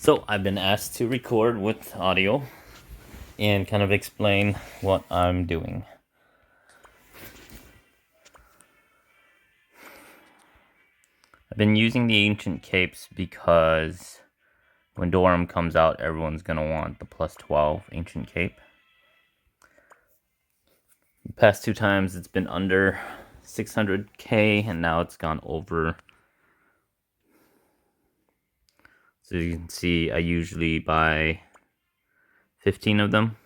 So I've been asked to record with audio and kind of explain what I'm doing. I've been using the ancient capes because when Dorum comes out, everyone's gonna want the plus 12 ancient cape. The past two times it's been under 600k and now it's gone over. So you can see I usually buy 15 of them.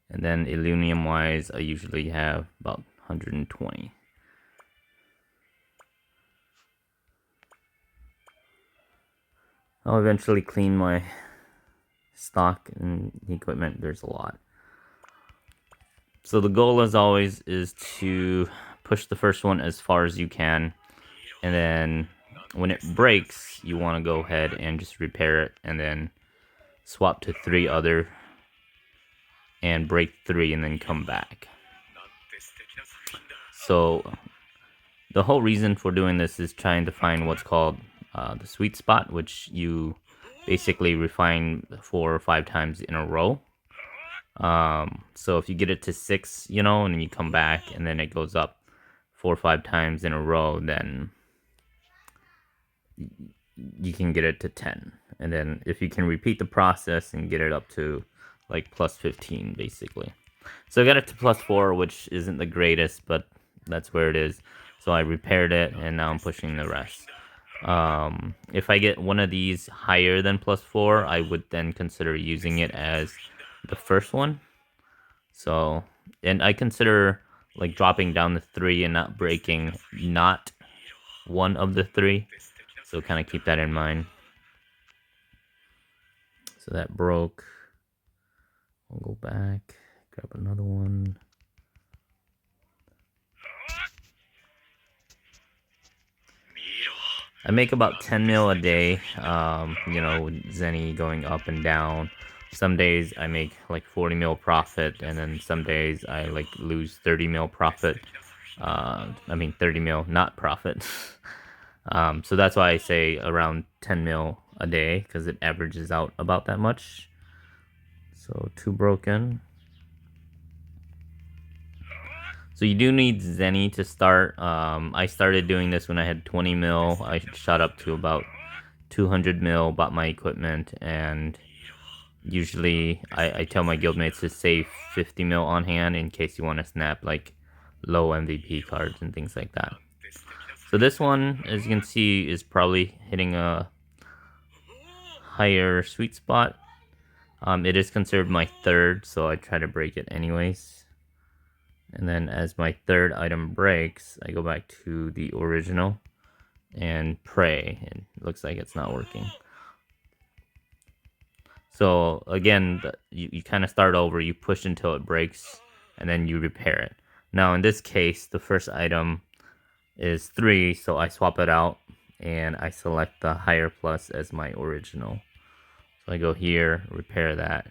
And then Illunium wise, I usually have about 120. I'll eventually clean my stock and equipment. There's a lot. So the goal, as always, is to push the first one as far as you can. And then when it breaks, you want to go ahead and just repair it. And then swap to 3 other. And break 3 and then come back. So the whole reason for doing this is trying to find what's called the sweet spot, which you basically refine 4 or 5 times in a row. So if you get it to 6, and then you come back and then it goes up 4 or 5 times in a row, then you can get it to 10. And then if you can repeat the process and get it up to like plus 15, basically. So I got it to plus 4, which isn't the greatest, but that's where it is. So I repaired it and now I'm pushing the rest. If I get one of these higher than plus 4, I would then consider using it as the first one. So, and I consider like dropping down the 3 and not breaking not one of the 3. So kind of keep that in mind. So that broke. We'll go back, grab another one. I make about 10 mil a day, with zeny going up and down. Some days I make like 40 mil profit, and then some days I like lose 30 mil profit. 30 mil, not profit. So that's why I say around 10 mil a day, because it averages out about that much. So 2 broken. So you do need zeny to start. I started doing this when I had 20 mil. I shot up to about 200 mil, bought my equipment, and usually I tell my guildmates to save 50 mil on hand in case you want to snap like low MVP cards and things like that. So this one, as you can see, is probably hitting a higher sweet spot. It is considered my third, so I try to break it anyways. And then as my third item breaks, I go back to the original and pray. And it looks like it's not working. So again, you kind of start over, you push until it breaks, and then you repair it. Now in this case, the first item is 3, so I swap it out, and I select the higher plus as my original. So I go here, repair that.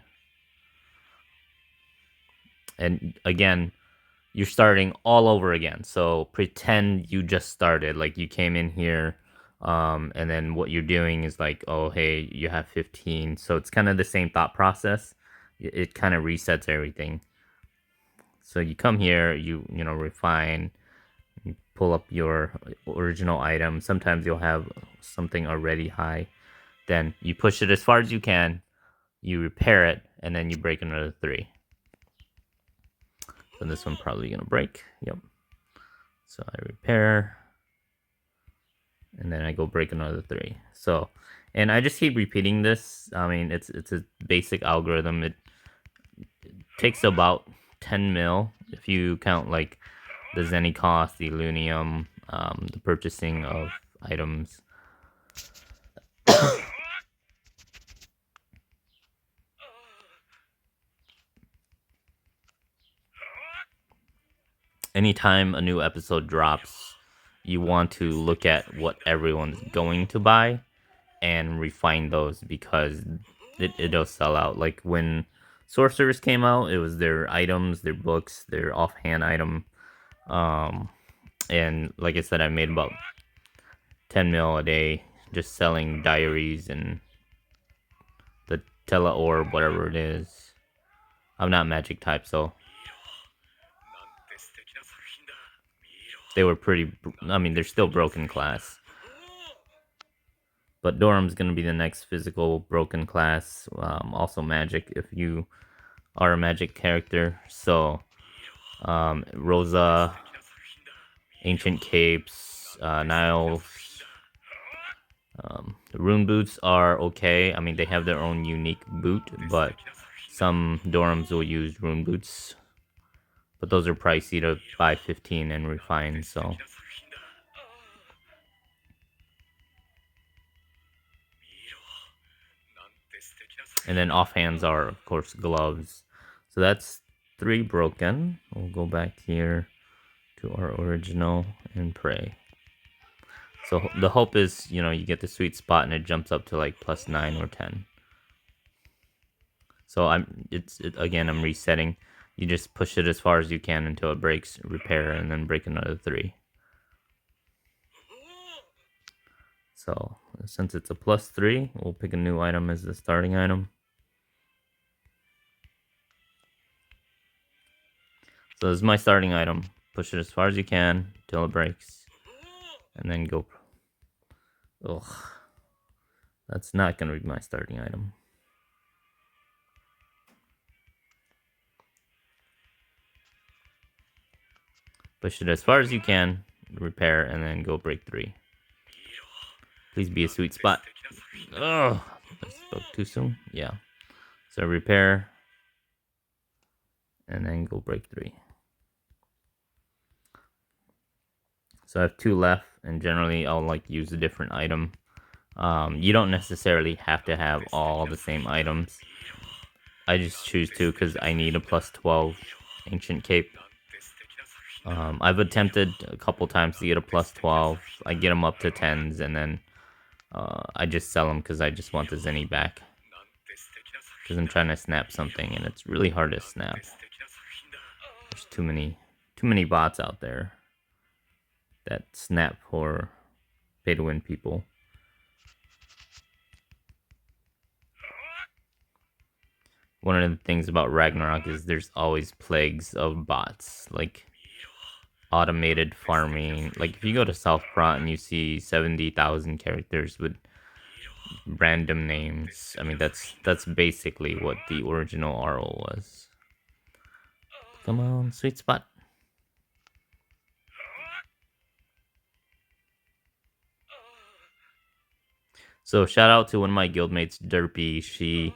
And again, you're starting all over again. So pretend you just started, like you came in here, and then what you're doing is like, oh, hey, you have 15. So it's kind of the same thought process. It kind of resets everything. So you come here, you refine, you pull up your original item. Sometimes you'll have something already high. Then you push it as far as you can, you repair it, and then you break another 3. So this one probably gonna break. Yep. So I repair, and then I go break another 3. So, and I just keep repeating this. I mean, it's a basic algorithm. It takes about 10 mil if you count like the zeny cost, the Illunium, the purchasing of items. Anytime a new episode drops, you want to look at what everyone's going to buy and refine those, because it'll sell out. Like when Sorcerers came out, it was their items, their books, their offhand item. And like I said, I made about 10 mil a day just selling diaries and Tele Orb, whatever it is. I'm not magic type, so they were pretty. I mean, they're still broken class. But Doram's gonna be the next physical broken class. Also magic if you are a magic character. So Rosa, Ancient Capes, Niles. The rune boots are okay. I mean, they have their own unique boot, but some Dorams will use rune boots. But those are pricey to buy 15 and refine, so. And then offhands are, of course, gloves. So that's 3 broken. We'll go back here to our original and pray. So the hope is, you know, you get the sweet spot and it jumps up to like plus 9 or 10. So again, I'm resetting. You just push it as far as you can until it breaks, repair, and then break another 3. So since it's a plus 3, we'll pick a new item as the starting item. So this is my starting item. Push it as far as you can till it breaks. And then go. Ugh. That's not going to be my starting item. Push it as far as you can, repair, and then go break 3. Please be a sweet spot. Ugh. I spoke too soon? Yeah. So repair, and then go break 3. So I have 2 left, and generally I'll like use a different item. You don't necessarily have to have all the same items. I just choose to because I need a plus 12 ancient cape. I've attempted a couple times to get a plus 12. I get them up to 10s, and then I just sell them because I just want the zeny back. Because I'm trying to snap something, and it's really hard to snap. There's too many bots out there that snap for pay-to-win people. One of the things about Ragnarok is there's always plagues of bots, like automated farming. Like if you go to South Prot and you see 70,000 characters with random names, I mean that's basically what the original RO was. Come on, sweet spot. So shout out to one of my guildmates, Derpy. She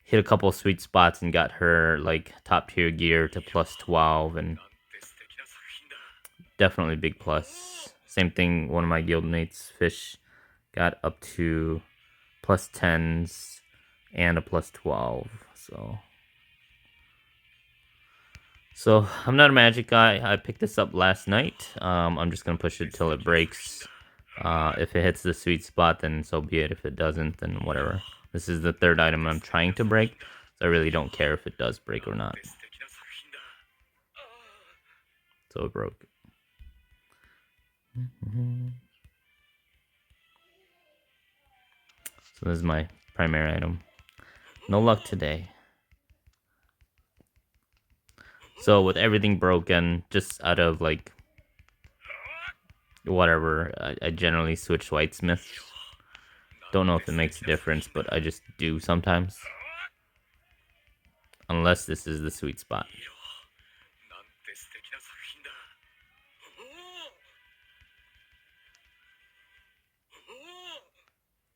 hit a couple sweet spots and got her like top tier gear to plus 12, and definitely big plus. Same thing, one of my guildmates, Fish, got up to plus 10s and a plus 12. So I'm not a magic guy. I picked this up last night. I'm just gonna push it till it breaks. If it hits the sweet spot, then so be it. If it doesn't, then whatever. This is the 3rd item I'm trying to break, so I really don't care if it does break or not. So it broke. So this is my primary item. No luck today. So with everything broken, just out of like whatever, I generally switch whitesmith. Don't know if it makes a difference, but I just do sometimes. Unless this is the sweet spot.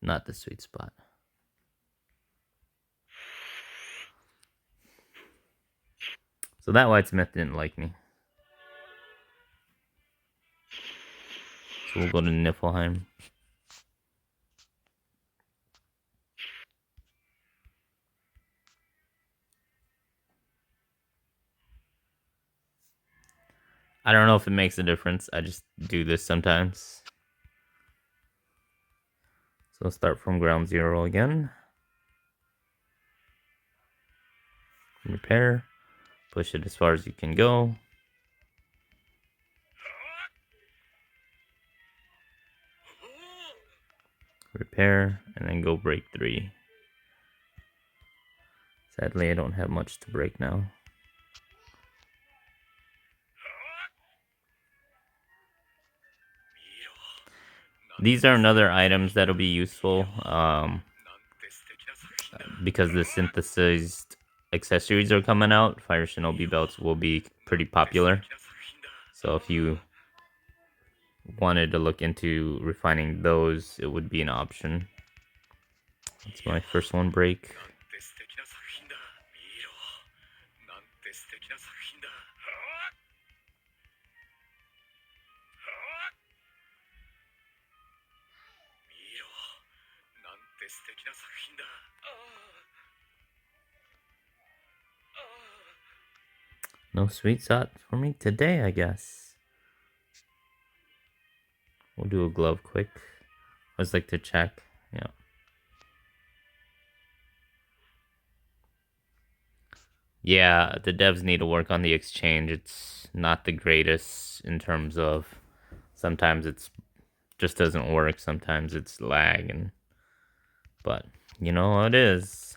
Not the sweet spot. So that whitesmith didn't like me. So we'll go to Niflheim. I don't know if it makes a difference. I just do this sometimes. So I'll start from ground 0 again. Repair. Push it as far as you can go. Repair, and then go break 3. Sadly, I don't have much to break now. These are another items that'll be useful because the synthesized accessories are coming out. Fire Shinobi belts will be pretty popular. So if you wanted to look into refining those, it would be an option. That's my first one break. No sweet shot for me today, I guess. We'll do a glove quick. I just like to check. Yeah. Yeah, the devs need to work on the exchange. It's not the greatest in terms of sometimes it's just doesn't work. Sometimes it's lag but you know how it is.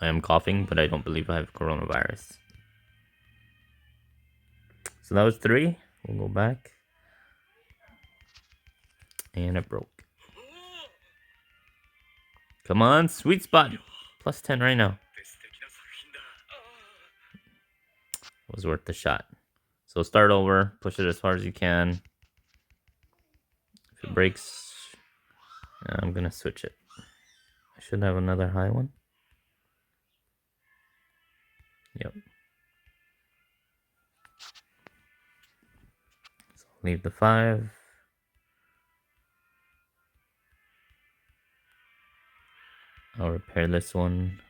I am coughing, but I don't believe I have coronavirus. So that was 3. We'll go back. And it broke. Come on, sweet spot. Plus 10 right now. It was worth the shot. So start over, push it as far as you can. If it breaks, I'm gonna switch it. I should have another high one. Yep. So leave the 5. I'll repair this one.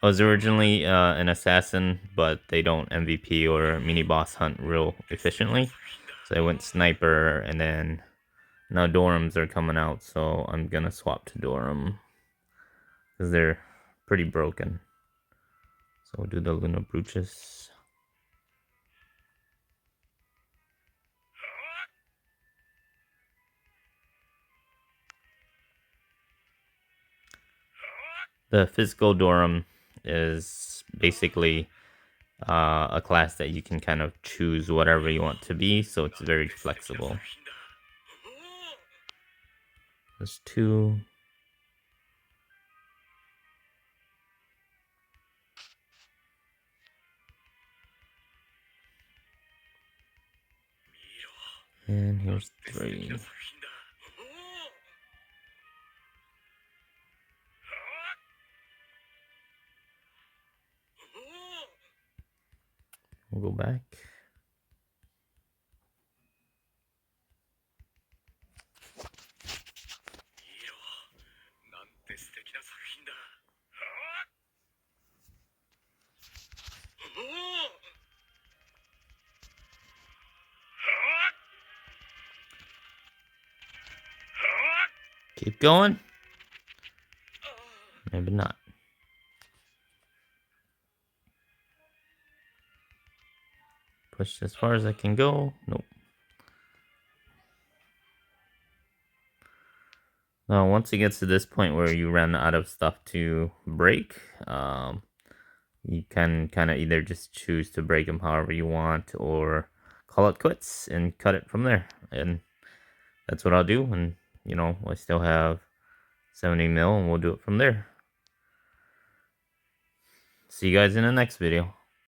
I was originally an assassin, but they don't MVP or mini boss hunt real efficiently. So I went sniper, and then now Dorams are coming out, so I'm gonna swap to Doram because they're pretty broken. So we'll do the Luna Brutus. The physical Doram is basically a class that you can kind of choose whatever you want to be, so it's very flexible. There's 2. And here's 3. We'll go back. Keep going. Maybe not. Push as far as I can go. Nope. Now, once it gets to this point where you run out of stuff to break, you can kind of either just choose to break them however you want or call it quits and cut it from there. And that's what I'll do. And, you know, I still have 70 mil and we'll do it from there. See you guys in the next video.